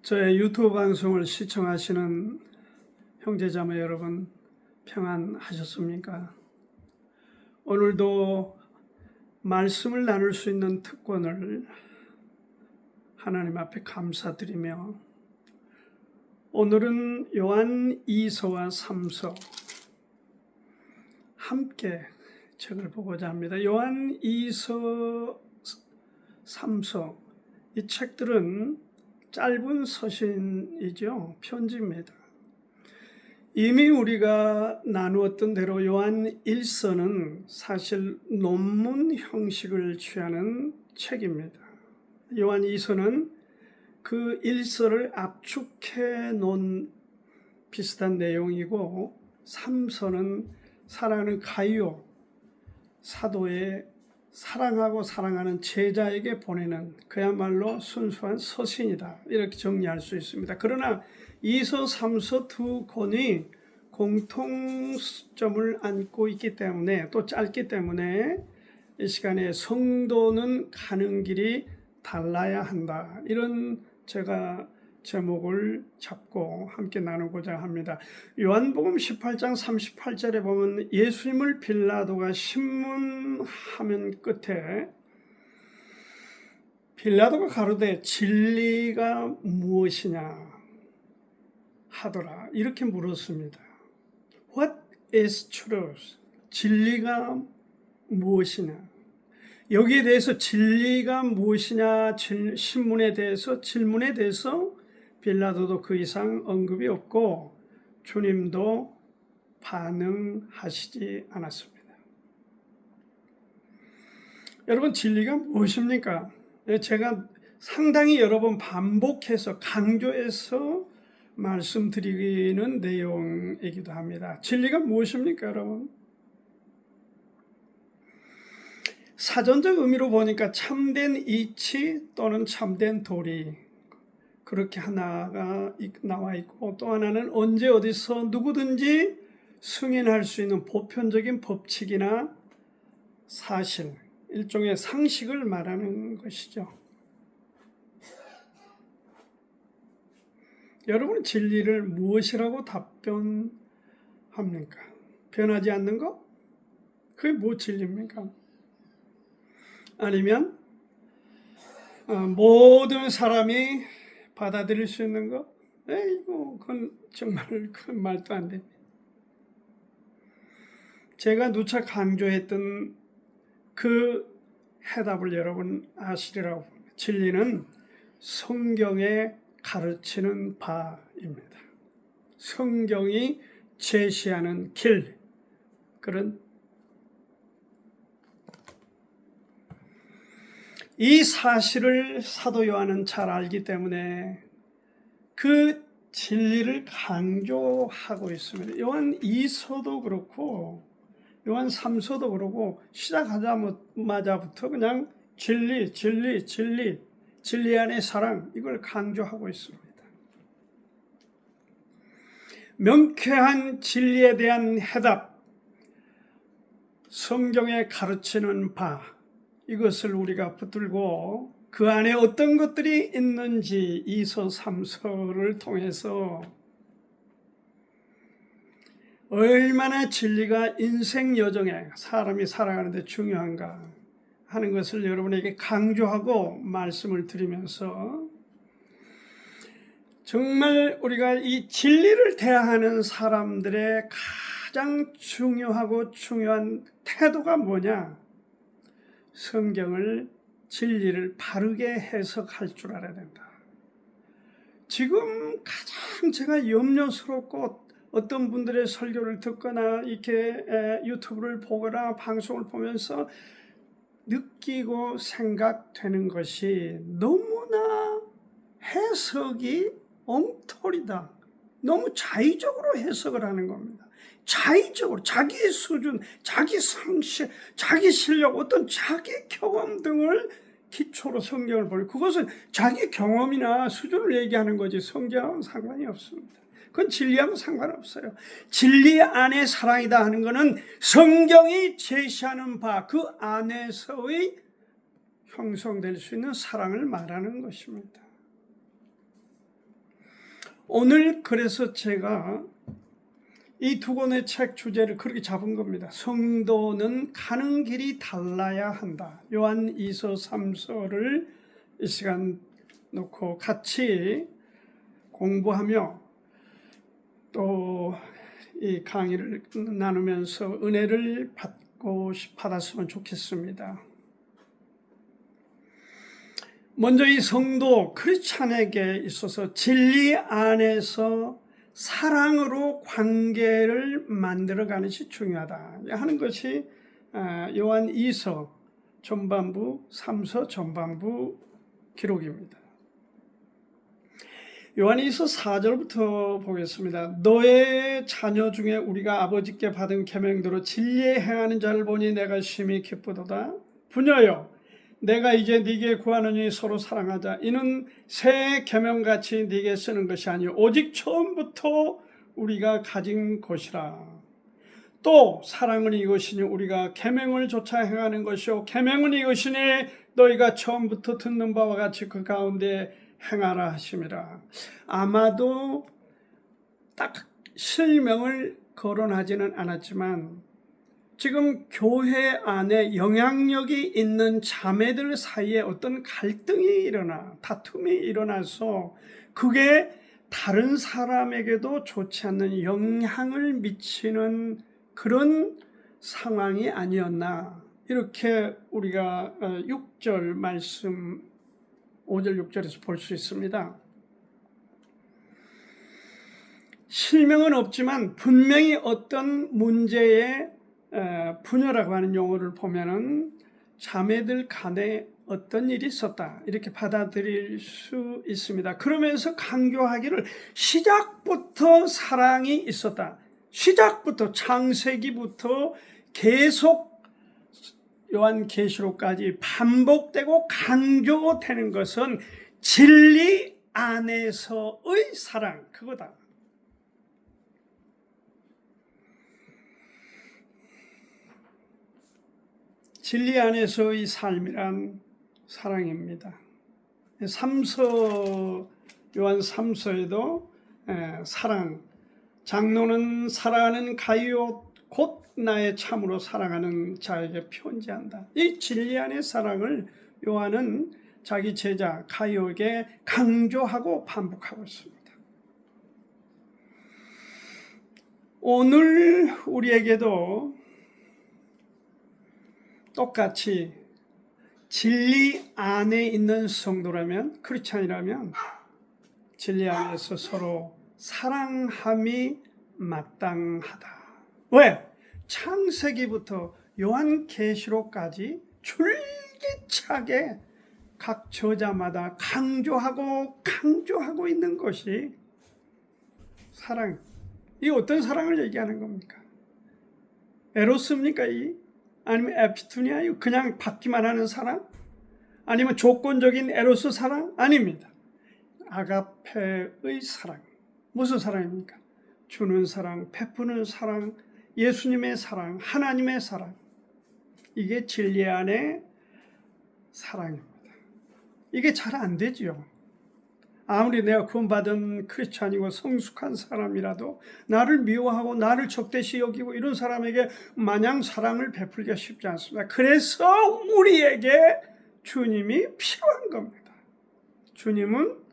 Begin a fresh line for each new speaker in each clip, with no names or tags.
저의 유튜브 방송을 시청하시는 형제자매 여러분, 평안하셨습니까? 오늘도 말씀을 나눌 수 있는 특권을 하나님 앞에 감사드리며, 오늘은 요한 2서와 3서 함께 책을 보고자 합니다. 요한 2서, 3서, 이 책들은 짧은 서신이죠. 편지입니다. 이미 우리가 나누었던 대로 요한 1서는 사실 논문 형식을 취하는 책입니다. 요한 2서는 그 1서를 압축해 놓은 비슷한 내용이고, 3서는 사랑하는 가이오 사도의 사랑하고 사랑하는 제자에게 보내는 그야말로 순수한 서신이다, 이렇게 정리할 수 있습니다. 그러나 2서, 3서 두 권이 공통점을 안고 있기 때문에, 또 짧기 때문에 이 시간에 성도는 가는 길이 달라야 한다, 이런 제가 제목을 잡고 함께 나누고자 합니다. 요한복음 18장 38절에 보면 예수님을 빌라도가 신문하면 끝에 빌라도가 가로되 진리가 무엇이냐 하더라, 이렇게 물었습니다. What is truth? 진리가 무엇이냐? 여기에 대해서 진리가 무엇이냐 질문에 대해서 빌라도도 그 이상 언급이 없고 주님도 반응하시지 않았습니다. 여러분, 진리가 무엇입니까? 제가 상당히 여러 번 반복해서 강조해서 말씀드리는 내용이기도 합니다. 진리가 무엇입니까, 여러분? 사전적 의미로 보니까 참된 이치 또는 참된 도리, 그렇게 하나가 나와 있고, 또 하나는 언제 어디서 누구든지 승인할 수 있는 보편적인 법칙이나 사실, 일종의 상식을 말하는 것이죠. 여러분은 진리를 무엇이라고 답변합니까? 변하지 않는 것? 그게 뭐 진리입니까? 아니면 모든 사람이 받아들일 수 있는 것? 그건 정말 큰 말도 안 됩니다. 제가 누차 강조했던 그 해답을 여러분 아시리라고 봅니다. 진리는 성경에 가르치는 바입니다. 성경이 제시하는 길, 그런 이 사실을 사도 요한은 잘 알기 때문에 그 진리를 강조하고 있습니다. 요한 2서도 그렇고 요한 3서도 그렇고 시작하자마자부터 그냥 진리 안의 사랑, 이걸 강조하고 있습니다. 명쾌한 진리에 대한 해답, 성경에 가르치는 바, 이것을 우리가 붙들고 그 안에 어떤 것들이 있는지 2서, 3서를 통해서 얼마나 진리가 인생 여정에 사람이 살아가는 데 중요한가 하는 것을 여러분에게 강조하고 말씀을 드리면서, 정말 우리가 이 진리를 대하는 사람들의 가장 중요한 태도가 뭐냐? 성경을, 진리를 바르게 해석할 줄 알아야 된다. 지금 가장 제가 염려스럽고, 어떤 분들의 설교를 듣거나 이렇게 유튜브를 보거나 방송을 보면서 느끼고 생각되는 것이, 너무나 해석이 엉터리다. 너무 자의적으로 해석을 하는 겁니다. 자의적으로 자기 수준, 자기 상식, 자기 실력, 어떤 자기 경험 등을 기초로 성경을 보는, 그것은 자기 경험이나 수준을 얘기하는 거지 성경하고는 상관이 없습니다. 그건 진리하고 상관없어요. 진리 안에 사랑이다 하는 것은 성경이 제시하는 바, 그 안에서의 형성될 수 있는 사랑을 말하는 것입니다. 오늘 그래서 제가 이 두 권의 책 주제를 그렇게 잡은 겁니다. 성도는 가는 길이 달라야 한다. 요한 2서 3서를 이 시간 놓고 같이 공부하며 또 이 강의를 나누면서 은혜를 받았으면 좋겠습니다. 먼저 이 성도 크리스찬에게 있어서 진리 안에서 사랑으로 관계를 만들어가는 것이 중요하다 하는 것이 요한 2서 전반부, 3서 전반부 기록입니다. 요한 2서 4절부터 보겠습니다. 너의 자녀 중에 우리가 아버지께 받은 계명대로 진리에 행하는 자를 보니 내가 심히 기쁘도다. 부녀여, 내가 이제 네게 구하노니 서로 사랑하자. 이는 새 계명같이 네게 쓰는 것이 아니요 오직 처음부터 우리가 가진 것이라. 또 사랑은 이것이니 우리가 계명을 조차 행하는 것이요 계명은 이것이니 너희가 처음부터 듣는 바와 같이 그 가운데 행하라 하심이라. 아마도 딱 실명을 거론하지는 않았지만 지금 교회 안에 영향력이 있는 자매들 사이에 어떤 갈등이 일어나 다툼이 일어나서 그게 다른 사람에게도 좋지 않는 영향을 미치는 그런 상황이 아니었나, 이렇게 우리가 6절 말씀 5절 6절에서 볼 수 있습니다. 실명은 없지만 분명히 어떤 문제의 부녀라고 하는 용어를 보면은 자매들 간에 어떤 일이 있었다 이렇게 받아들일 수 있습니다. 그러면서 강조하기를 시작부터 사랑이 있었다. 시작부터 창세기부터 계속 요한계시록까지 반복되고 강조되는 것은 진리 안에서의 사랑, 그거다. 진리 안에서의 삶이란 사랑입니다. 3서, 요한 3서에도 사랑, 장로는 사랑하는 가이오 곧 나의 참으로 사랑하는 자에게 편지한다. 이 진리 안의 사랑을 요한은 자기 제자 가이오에게 강조하고 반복하고 있습니다. 오늘 우리에게도 똑같이 진리 안에 있는 성도라면, 크리스찬이라면 진리 안에서 서로 사랑함이 마땅하다. 왜? 창세기부터 요한계시록까지 줄기차게 각 저자마다 강조하고 있는 것이 사랑. 이 어떤 사랑을 얘기하는 겁니까? 에로스입니까? 아니면 에피투니아? 그냥 받기만 하는 사랑? 아니면 조건적인 에로스 사랑? 아닙니다. 아가페의 사랑. 무슨 사랑입니까? 주는 사랑, 베푸는 사랑, 예수님의 사랑, 하나님의 사랑. 이게 진리 안의 사랑입니다. 이게 잘 안 되죠. 아무리 내가 구원받은 크리스찬이고 성숙한 사람이라도 나를 미워하고 나를 적대시 여기고 이런 사람에게 마냥 사랑을 베풀기가 쉽지 않습니다. 그래서 우리에게 주님이 필요한 겁니다. 주님은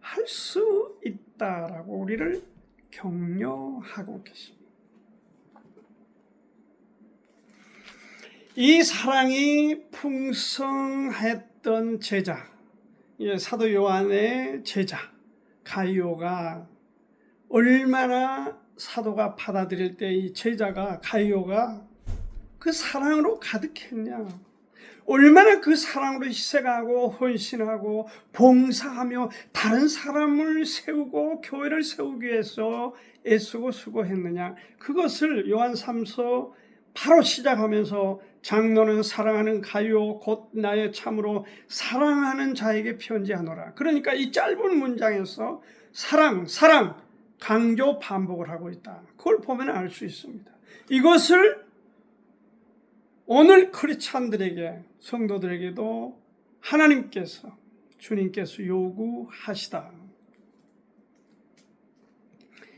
할 수 있다라고 우리를 격려하고 계십니다. 이 사랑이 풍성했던 제자, 사도 요한의 제자 가이오가 얼마나 사도가 받아들일 때 이 제자가 가이오가 그 사랑으로 가득했냐, 얼마나 그 사랑으로 희생하고 헌신하고 봉사하며 다른 사람을 세우고 교회를 세우기 위해서 애쓰고 수고했느냐, 그것을 요한 3서 바로 시작하면서 장로는 사랑하는 가이오 곧 나의 참으로 사랑하는 자에게 편지하노라. 그러니까 이 짧은 문장에서 사랑 강조 반복을 하고 있다. 그걸 보면 알 수 있습니다. 이것을 오늘 크리스찬들에게, 성도들에게도 하나님께서, 주님께서 요구하시다.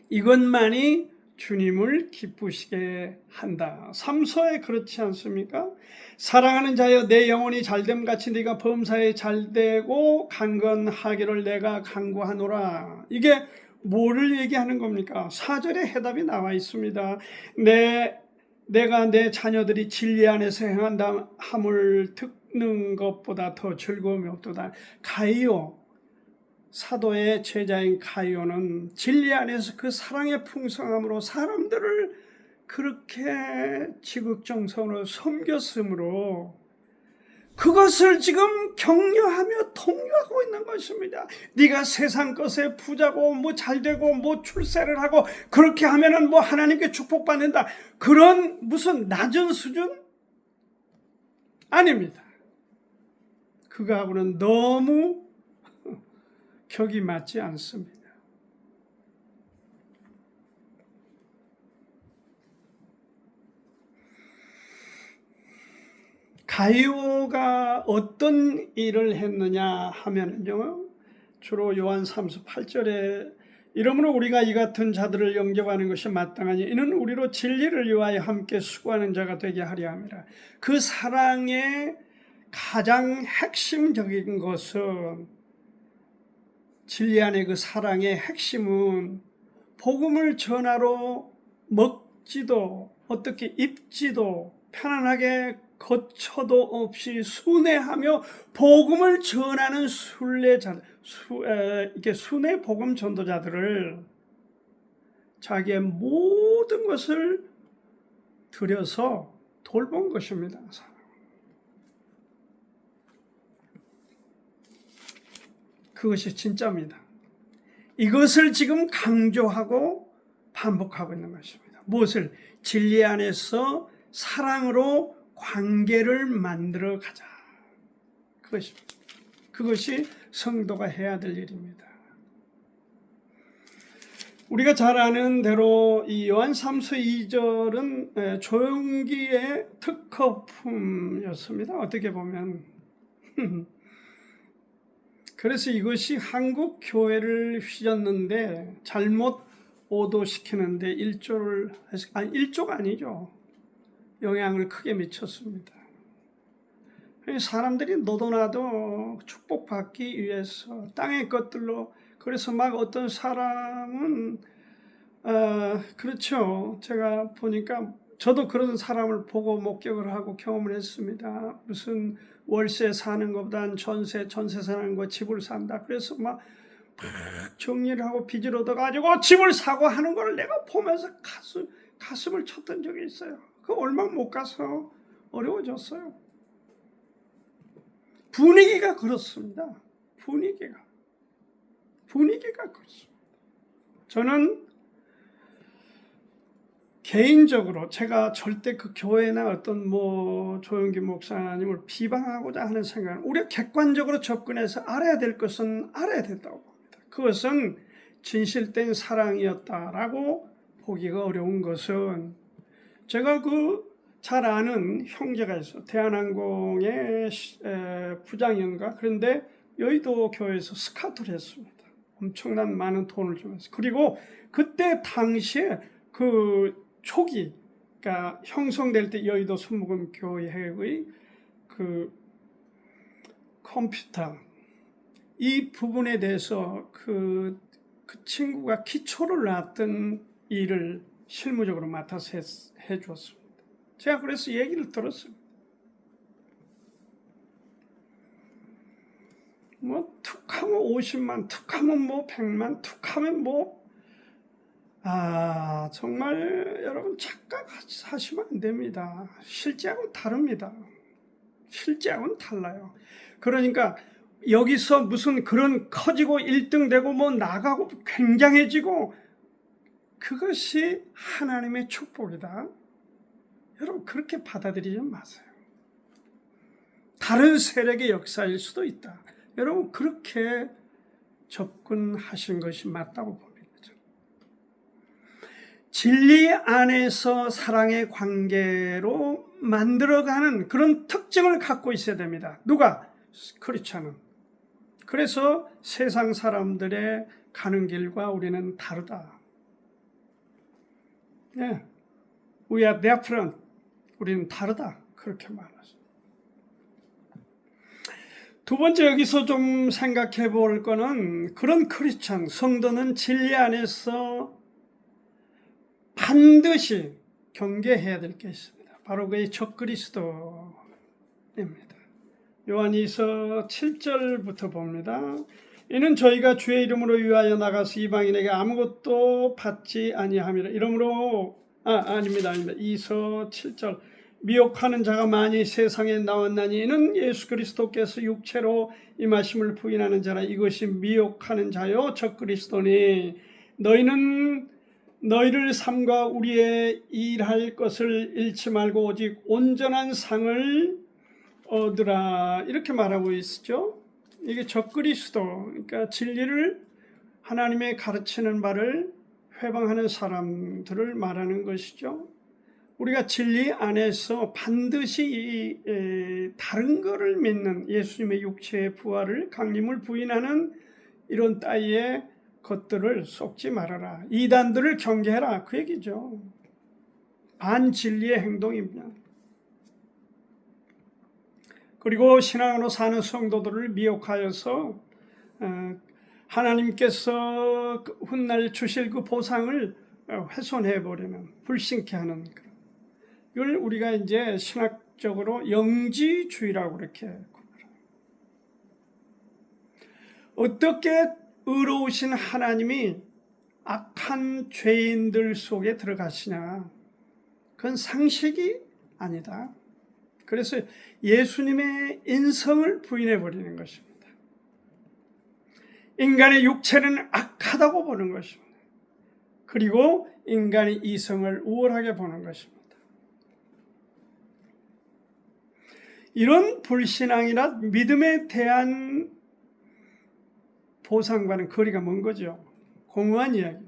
이것만이 주님을 기쁘시게 한다. 삼서에 그렇지 않습니까? 사랑하는 자여 내 영혼이 잘됨 같이 네가 범사에 잘되고 강건하기를 내가 간구하노라. 이게 뭐를 얘기하는 겁니까? 4절에 해답이 나와 있습니다. 내가 내 자녀들이 진리 안에서 행한다 함을 듣는 것보다 더 즐거움이 없도다. 가이오, 사도의 제자인 가이오는 진리 안에서 그 사랑의 풍성함으로 사람들을 그렇게 지극정성으로 섬겼으므로 그것을 지금 격려하며 독려하고 있는 것입니다. 네가 세상 것에 부자고 뭐 잘되고 뭐 출세를 하고 그렇게 하면은 뭐 하나님께 축복받는다. 그런 무슨 낮은 수준? 아닙니다. 그거하고는 너무 격이 맞지 않습니다. 가이오가 어떤 일을 했느냐 하면은요, 주로 요한 3서 8절에 이러므로 우리가 이 같은 자들을 영접하는 것이 마땅하니 이는 우리로 진리를 위하여 함께 수고하는 자가 되게 하려 함이라. 그 사랑의 가장 핵심적인 것은, 진리 안의 그 사랑의 핵심은 복음을 전하러 먹지도 어떻게 입지도 편안하게 거쳐도 없이 순회하며 복음을 전하는 순회 복음 전도자들을 자기의 모든 것을 들여서 돌본 것입니다. 그것이 진짜입니다. 이것을 지금 강조하고 반복하고 있는 것입니다. 무엇을? 진리 안에서 사랑으로 관계를 만들어 가자. 그것이 성도가 해야 될 일입니다. 우리가 잘 아는 대로 이 요한 3서 2절은 조용기의 특허품이었습니다. 어떻게 보면. 그래서 이것이 한국 교회를 휘젓는데 잘못 오도시키는데 일조가 아니죠. 영향을 크게 미쳤습니다. 사람들이 너도나도 축복받기 위해서 땅의 것들로, 그래서 막 어떤 사람은 그렇죠. 제가 보니까 저도 그런 사람을 보고 목격을 하고 경험을 했습니다. 무슨 월세 사는 것보단 전세 사는 거 집을 산다. 그래서 막 정리를 하고 빚을 얻어가지고 집을 사고 하는 걸 내가 보면서 가슴을 쳤던 적이 있어요. 그 얼마 못 가서 어려워졌어요. 분위기가 그렇습니다. 분위기가 그렇습니다. 저는 개인적으로 제가 절대 그 교회나 어떤 조영기 목사님을 비방하고자 하는 생각은, 우리가 객관적으로 접근해서 알아야 될 것은 알아야 된다고 봅니다. 그것은 진실된 사랑이었다라고 보기가 어려운 것은, 제가 잘 아는 형제가 있어. 대한항공의 부장인가? 그런데 여의도 교회에서 스카우트를 했습니다. 엄청난 많은 돈을 주면서. 그리고 그때 당시에 초기, 그러니까 형성될 때 여의도 순복음교회의 컴퓨터, 이 부분에 대해서 그 친구가 기초를 놨던 일을 실무적으로 맡아서 해주었습니다. 제가 그래서 얘기를 들었습니다. 툭하면 50만, 툭하면 100만, 툭하면 정말 여러분 착각하시면 안 됩니다. 실제하고는 다릅니다. 실제하고는 달라요. 그러니까 여기서 무슨 그런 커지고 1등 되고 나가고 굉장해지고, 그것이 하나님의 축복이다. 여러분 그렇게 받아들이지 마세요. 다른 세력의 역사일 수도 있다. 여러분 그렇게 접근하신 것이 맞다고 봅니다. 진리 안에서 사랑의 관계로 만들어가는 그런 특징을 갖고 있어야 됩니다. 누가? 크리스찬은. 그래서 세상 사람들의 가는 길과 우리는 다르다. 예, we are different. 우리는 다르다. 그렇게 말하죠. 두 번째 여기서 좀 생각해 볼 거는 그런 크리스천, 성도는 진리 안에서 반드시 경계해야 될 게 있습니다. 바로 그의 적그리스도입니다. 요한이서 7절부터 봅니다. 이는 저희가 주의 이름으로 위하여 나가서 이방인에게 아무것도 받지 아니함이라. 이러므로 아닙니다. 이서 7절 미혹하는 자가 많이 세상에 나왔나니 이는 예수 그리스도께서 육체로 임하심을 부인하는 자라. 이것이 미혹하는 자요 적그리스도니 너희는 너희를 삶과 우리의 일할 것을 잃지 말고 오직 온전한 상을 얻으라. 이렇게 말하고 있죠. 이게 적그리스도, 그러니까 진리를 하나님의 가르치는 바를 회방하는 사람들을 말하는 것이죠. 우리가 진리 안에서 반드시 다른 것을 믿는 예수님의 육체의 부활을 강림을 부인하는 이런 따위의 것들을 속지 말아라. 이단들을 경계해라. 그 얘기죠. 반진리의 행동입니다. 그리고 신앙으로 사는 성도들을 미혹하여서 하나님께서 훗날 주실 그 보상을 훼손해버리는, 불신케 하는 그런. 이걸 우리가 이제 신학적으로 영지주의라고 그렇게 구별합니다. 어떻게 의로우신 하나님이 악한 죄인들 속에 들어가시냐? 그건 상식이 아니다. 그래서 예수님의 인성을 부인해버리는 것입니다. 인간의 육체는 악하다고 보는 것입니다. 그리고 인간의 이성을 우월하게 보는 것입니다. 이런 불신앙이나 믿음에 대한 보상과는 거리가 먼 거죠. 공허한 이야기.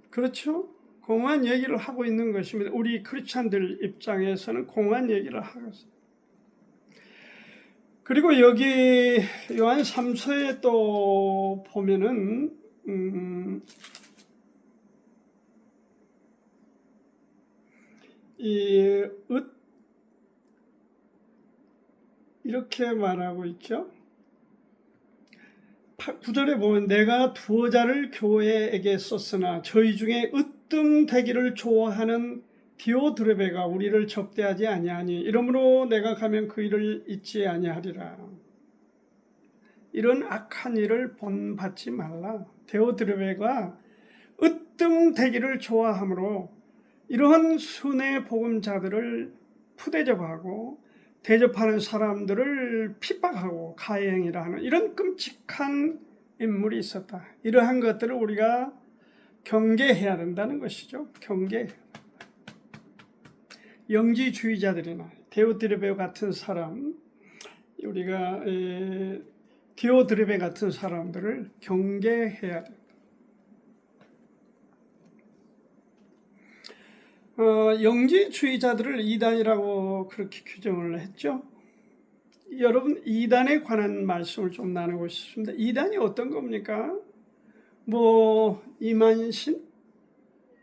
그렇죠? 공허한 얘기를 하고 있는 것입니다. 우리 크리스찬들 입장에서는 공허한 얘기를 하고 있습니다. 그리고 여기 요한 3서에 또 보면은 이렇게 말하고 있죠. 9절에 보면 내가 두어 자를 교회에게 썼으나 저희 중에 으뜸되기를 좋아하는 디오드레베가 우리를 접대하지 아니하니 이러므로 내가 가면 그 일을 잊지 아니하리라. 이런 악한 일을 본받지 말라. 디오드레베가 으뜸되기를 좋아하므로 이러한 순회 복음자들을 푸대접하고 대접하는 사람들을 핍박하고 가해행위라 하는 이런 끔찍한 인물이 있었다. 이러한 것들을 우리가 경계해야 된다는 것이죠. 경계. 영지주의자들이나 디오드레베 같은 사람, 우리가 디오드레베 같은 사람들을 경계해야 된다. 영지주의자들을 이단이라고 그렇게 규정을 했죠. 여러분, 이단에 관한 말씀을 좀 나누고 싶습니다. 이단이 어떤 겁니까? 이만신?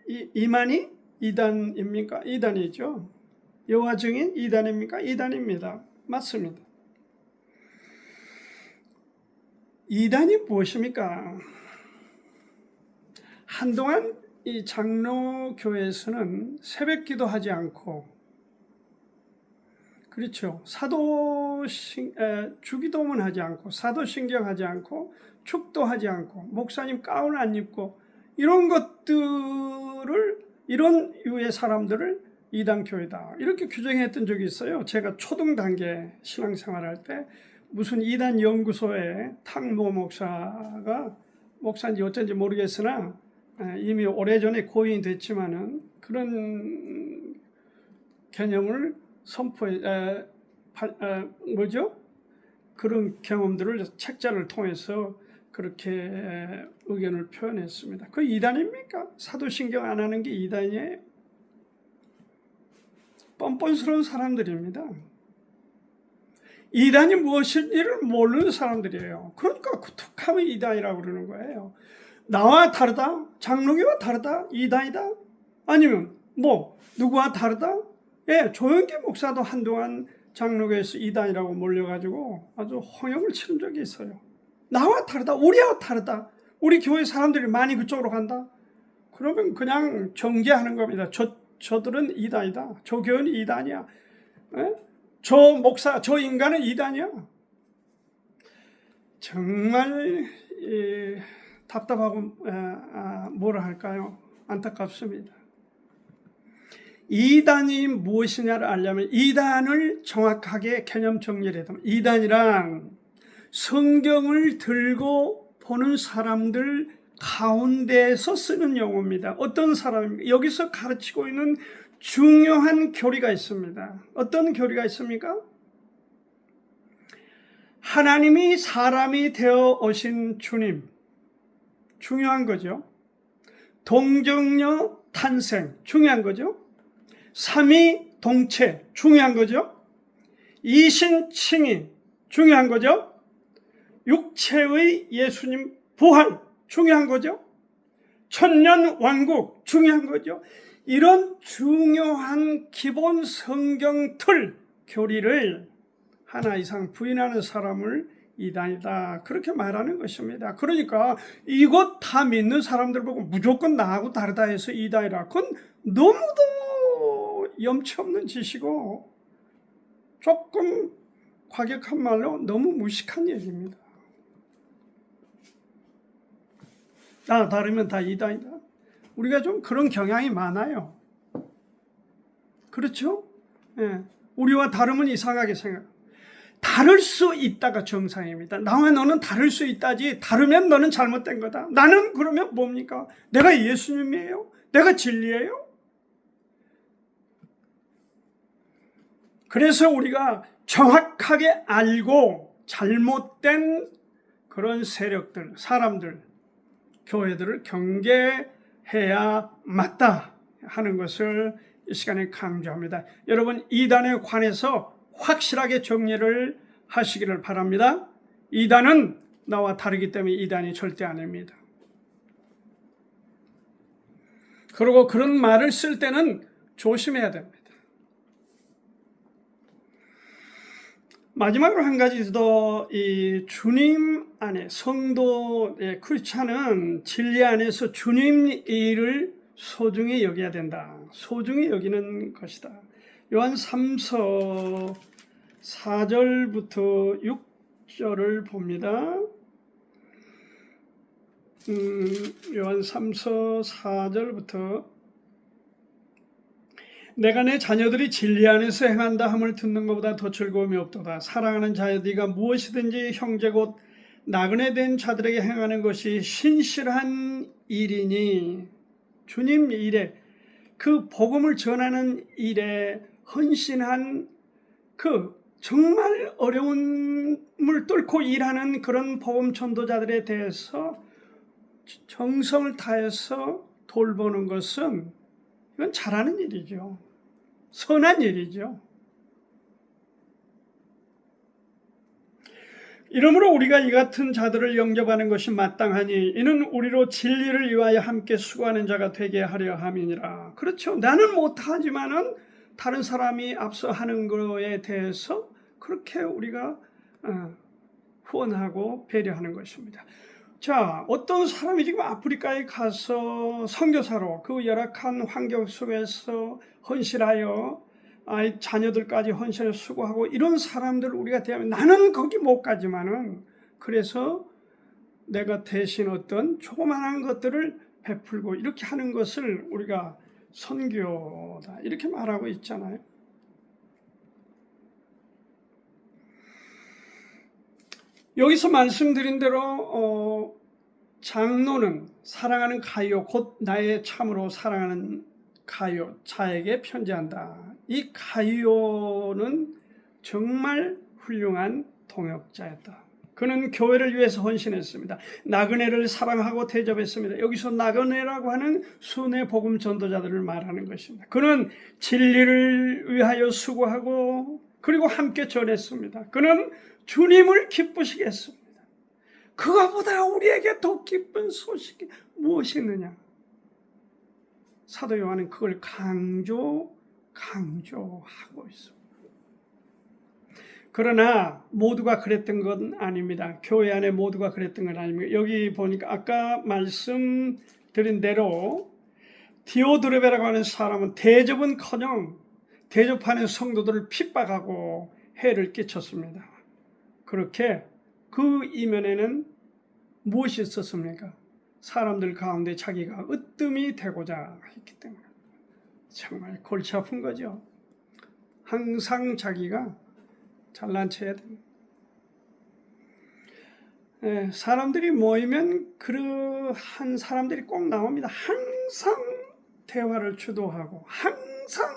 이만이 이단입니까? 이단이죠. 여호와 증인 이단입니까? 이단입니다. 맞습니다. 이단이 무엇입니까? 한동안 이 장로교에서는 새벽 기도하지 않고, 그렇죠. 주기도문 하지 않고, 사도신경 하지 않고, 축도하지 않고, 목사님 가운 안 입고, 이런 것들을, 이런 유의 사람들을 이단교회다. 이렇게 규정했던 적이 있어요. 제가 초등 단계 신앙생활 할 때, 무슨 이단 연구소에 탕모 목사가, 목사인지 어쩐지 모르겠으나, 이미 오래전에 고인이 됐지만은 그런 개념을 그런 경험들을 책자를 통해서 그렇게 의견을 표현했습니다. 그 이단입니까? 사도신경 안 하는 게 이단이에요? 뻔뻔스러운 사람들입니다. 이단이 무엇인지를 모르는 사람들이에요. 그러니까 툭하면 이단이라고 그러는 거예요. 나와 다르다? 장로교와 다르다? 이단이다? 아니면 뭐 누구와 다르다? 예, 조영기 목사도 한동안 장로교에서 이단이라고 몰려가지고 아주 홍역을 치른 적이 있어요. 나와 다르다? 우리와 다르다? 우리 교회 사람들이 많이 그쪽으로 간다? 그러면 그냥 정죄하는 겁니다. 저들은 이단이다. 저 교회는 이단이야. 예? 저 목사, 저 인간은 이단이야. 정말 답답하고 뭐라 할까요? 안타깝습니다. 이단이 무엇이냐를 알려면 이단을 정확하게 개념 정리를 해야 됩니다. 이단이란 성경을 들고 보는 사람들 가운데서 쓰는 용어입니다. 어떤 사람입니까? 여기서 가르치고 있는 중요한 교리가 있습니다. 어떤 교리가 있습니까? 하나님이 사람이 되어 오신 주님, 중요한 거죠. 동정녀 탄생, 중요한 거죠. 삼위동체, 중요한 거죠. 이신칭의, 중요한 거죠. 육체의 예수님 부활, 중요한 거죠. 천년왕국, 중요한 거죠. 이런 중요한 기본 성경 틀 교리를 하나 이상 부인하는 사람을 이단이다, 그렇게 말하는 것입니다. 그러니까 이것 다 믿는 사람들 보고 무조건 나하고 다르다 해서 이단이라, 그건 너무도 염치 없는 짓이고 조금 과격한 말로 너무 무식한 얘기입니다. 나 다르면 다 이단이다. 우리가 좀 그런 경향이 많아요. 그렇죠? 예. 우리와 다르면 이상하게 생각. 다를 수 있다가 정상입니다. 나와 너는 다를 수 있다지, 다르면 너는 잘못된 거다. 나는 그러면 뭡니까? 내가 예수님이에요? 내가 진리예요? 그래서 우리가 정확하게 알고 잘못된 그런 세력들, 사람들, 교회들을 경계해야 맞다 하는 것을 이 시간에 강조합니다. 여러분, 이단에 관해서 확실하게 정리를 하시기를 바랍니다. 이단은 나와 다르기 때문에 이단이 절대 아닙니다. 그리고 그런 말을 쓸 때는 조심해야 됩니다. 마지막으로 한 가지 더, 이 주님 안에 성도의 크리스찬은 진리 안에서 주님 일을 소중히 여겨야 된다. 소중히 여기는 것이다. 요한 3서 4절부터 6절을 봅니다. 요한 3서 4절부터 내가 내 자녀들이 진리 안에서 행한다 함을 듣는 것보다 더 즐거움이 없도다. 사랑하는 자녀들이가 무엇이든지 형제 곧 나그네 된 자들에게 행하는 것이 신실한 일이니, 주님 일에, 그 복음을 전하는 일에 헌신한 그 정말 어려움을 뚫고 일하는 그런 복음 전도자들에 대해서 정성을 다해서 돌보는 것은 이건 잘하는 일이죠. 선한 일이죠. 이러므로 우리가 이 같은 자들을 영접하는 것이 마땅하니 이는 우리로 진리를 위하여 함께 수고하는 자가 되게 하려 함이니라. 그렇죠. 나는 못하지만은 다른 사람이 앞서 하는 거에 대해서 그렇게 우리가 후원하고 배려하는 것입니다. 자, 어떤 사람이 지금 아프리카에 가서 선교사로 그 열악한 환경 속에서 헌신하여 자녀들까지 헌신을 수고하고 이런 사람들을 우리가 대하면, 나는 거기 못 가지만은 그래서 내가 대신 어떤 조그만한 것들을 베풀고 이렇게 하는 것을 우리가 선교다 이렇게 말하고 있잖아요. 여기서 말씀드린 대로 장로는 사랑하는 가요, 곧 나의 참으로 사랑하는 가요 자에게 편지한다. 이 가요는 정말 훌륭한 동역자였다. 그는 교회를 위해서 헌신했습니다. 나그네를 사랑하고 대접했습니다. 여기서 나그네라고 하는 순회 복음 전도자들을 말하는 것입니다. 그는 진리를 위하여 수고하고 그리고 함께 전했습니다. 그는 주님을 기쁘시게 했습니다. 그거보다 우리에게 더 기쁜 소식이 무엇이 있느냐? 사도 요한은 그걸 강조하고 있습니다. 그러나 모두가 그랬던 건 아닙니다. 교회 안에 모두가 그랬던 건 아닙니다. 여기 보니까 아까 말씀드린 대로 디오드레베라고 하는 사람은 대접은커녕 대접하는 성도들을 핍박하고 해를 끼쳤습니다. 그렇게 그 이면에는 무엇이 있었습니까? 사람들 가운데 자기가 으뜸이 되고자 했기 때문에 정말 골치 아픈 거죠. 항상 자기가 잘난 체해야 됩니다. 사람들이 모이면 그러한 사람들이 꼭 나옵니다. 항상 대화를 주도하고 항상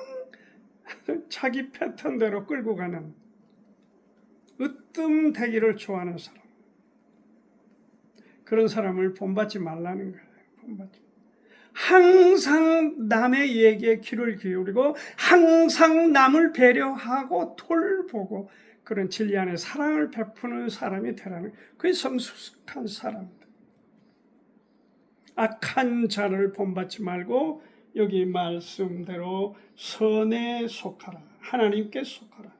자기 패턴대로 끌고 가는 으뜸 되기를 좋아하는 사람. 그런 사람을 본받지 말라는 거예요. 본받지. 항상 남의 얘기에 귀를 기울이고 항상 남을 배려하고 돌보고 그런 진리 안에 사랑을 베푸는 사람이 되라는 거예요. 그게 성숙한 사람입니다. 악한 자를 본받지 말고 여기 말씀대로 선에 속하라. 하나님께 속하라.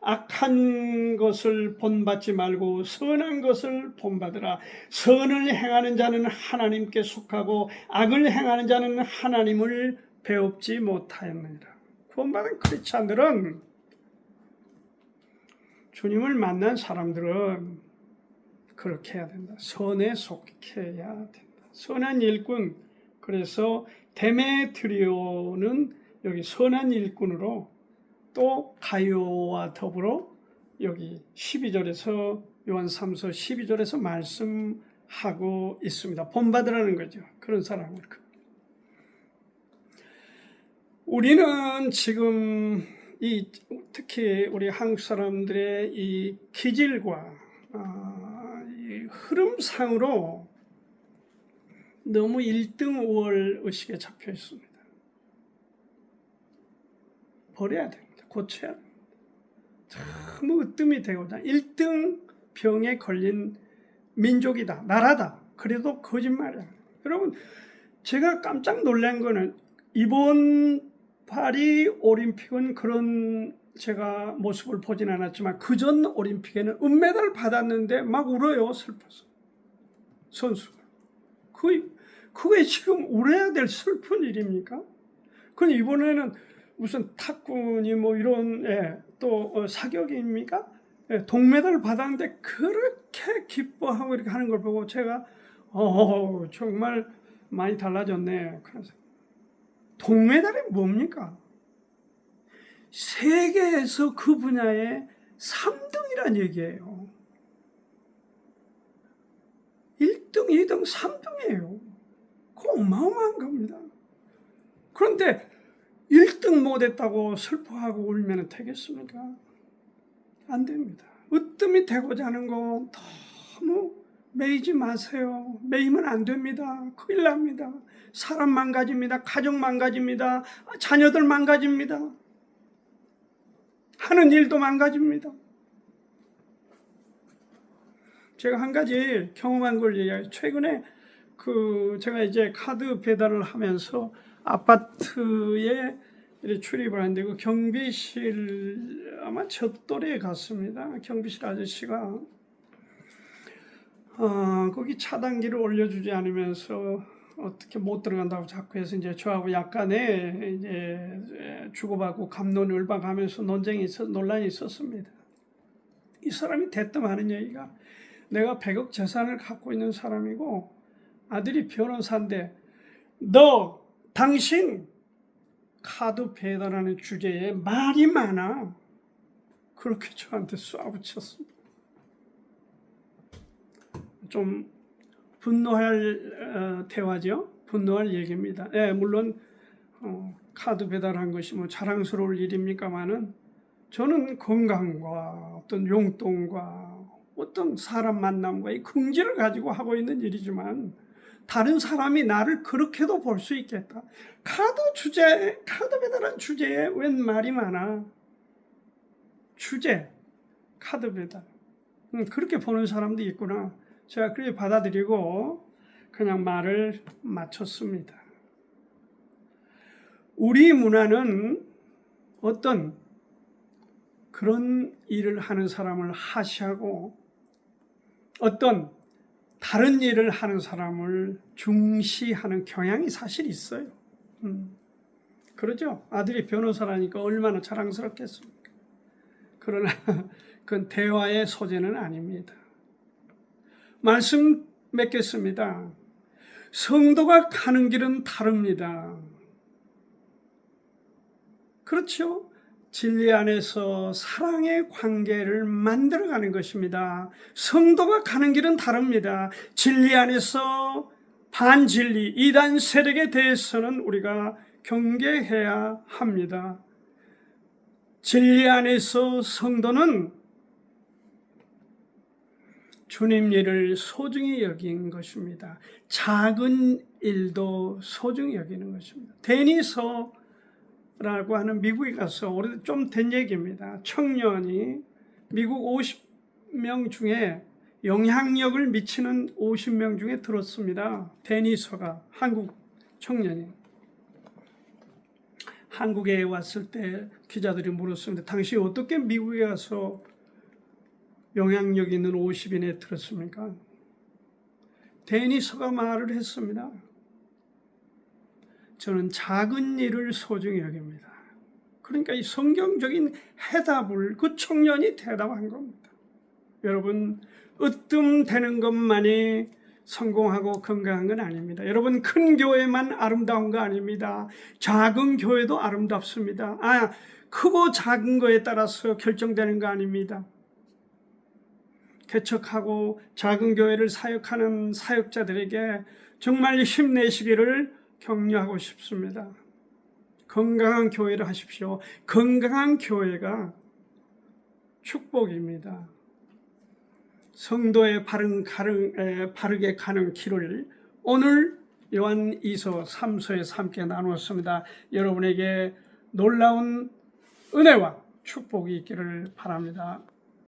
악한 것을 본받지 말고 선한 것을 본받으라. 선을 행하는 자는 하나님께 속하고 악을 행하는 자는 하나님을 배웁지 못하였느니라. 구원받은 크리스찬들은, 주님을 만난 사람들은 그렇게 해야 된다. 선에 속해야 된다. 선한 일꾼. 그래서 데메트리오는 여기 선한 일꾼으로, 또 가요와 더불어 여기 12절에서 요한 3서 12절에서 말씀하고 있습니다. 본받으라는 거죠. 그런 사람을. 우리는 지금 특히 우리 한국 사람들의 이 기질과 이 흐름상으로 너무 1등 우월 의식에 잡혀 있습니다. 버려야 됩니다. 고쳐야 됩니다. 너무 으뜸이 되고자 1등 병에 걸린 민족이다, 나라다. 그래도 거짓말이야. 여러분, 제가 깜짝 놀란 거는 이번 파리 올림픽은 그런 제가 모습을 보진 않았지만 그전 올림픽에는 은메달 받았는데 막 울어요. 슬퍼서. 선수가. 그게 지금 울어야 될 슬픈 일입니까? 근데 이번에는 무슨 탁구니 뭐 이런 또 사격입니까? 동메달 받았는데 그렇게 기뻐하고 이렇게 하는 걸 보고 제가 정말 많이 달라졌네. 그래서 동메달이 뭡니까? 세계에서 그 분야에 3등이란 얘기예요. 1등, 2등, 3등이에요. 그거 어마어마한 겁니다. 그런데 1등 못했다고 슬퍼하고 울면 되겠습니까? 안 됩니다. 으뜸이 되고자 하는 거 너무 매이지 마세요. 매이면 안 됩니다. 큰일 납니다. 사람 망가집니다. 가족 망가집니다. 자녀들 망가집니다. 하는 일도 망가집니다. 제가 한 가지 경험한 걸 얘기해요. 최근에 제가 이제 카드 배달을 하면서 아파트에 출입을 하는데 그 경비실 아마 저 또래에 갔습니다. 경비실 아저씨가 거기 차단기를 올려주지 않으면서 어떻게 못 들어간다고 자꾸 해서 이제 저하고 약간의 이제 주고받고 갑론을박하면서 논란이 있었습니다. 이 사람이 대뜸 하는 얘기가, 내가 100억 재산을 갖고 있는 사람이고 아들이 변호사인데 당신 카드 배달하는 주제에 말이 많아. 그렇게 저한테 쏘아붙였습니다. 좀 분노할 대화죠. 분노할 얘기입니다. 물론 카드 배달한 것이 뭐 자랑스러울 일입니까마는 저는 건강과 어떤 용돈과 어떤 사람 만남과 이 긍지를 가지고 하고 있는 일이지만 다른 사람이 나를 그렇게도 볼 수 있겠다. 카드 배달한 주제에 웬 말이 많아. 주제, 카드 배달. 그렇게 보는 사람도 있구나. 제가 그렇게 받아들이고 그냥 말을 마쳤습니다. 우리 문화는 어떤 그런 일을 하는 사람을 하시하고 어떤 다른 일을 하는 사람을 중시하는 경향이 사실 있어요. 그러죠? 아들이 변호사라니까 얼마나 자랑스럽겠습니까? 그러나 그건 대화의 소재는 아닙니다. 말씀 맺겠습니다. 성도가 가는 길은 다릅니다. 그렇죠? 진리 안에서 사랑의 관계를 만들어가는 것입니다. 성도가 가는 길은 다릅니다. 진리 안에서 반진리, 이단 세력에 대해서는 우리가 경계해야 합니다. 진리 안에서 성도는 주님 일을 소중히 여긴 것입니다. 작은 일도 소중히 여기는 것입니다. 데니서라고 하는 미국에 가서 오래된 좀 된 얘기입니다. 청년이 미국 50명 중에 영향력을 미치는 50명 중에 들었습니다. 데니서가 한국 청년이. 한국에 왔을 때 기자들이 물었습니다. 당시 어떻게 미국에 가서 영향력 있는 50인에 들었습니까? 데니서가 말을 했습니다. 저는 작은 일을 소중히 여깁니다. 그러니까 이 성경적인 해답을 그 청년이 대답한 겁니다. 여러분, 으뜸되는 것만이 성공하고 건강한 건 아닙니다. 여러분, 큰 교회만 아름다운 거 아닙니다. 작은 교회도 아름답습니다. 크고 작은 거에 따라서 결정되는 거 아닙니다. 개척하고 작은 교회를 사역하는 사역자들에게 정말 힘내시기를 격려하고 싶습니다. 건강한 교회를 하십시오. 건강한 교회가 축복입니다. 성도의 바르게 가는 길을 오늘 요한 2서 3서에서 함께 나누었습니다. 여러분에게 놀라운 은혜와 축복이 있기를 바랍니다.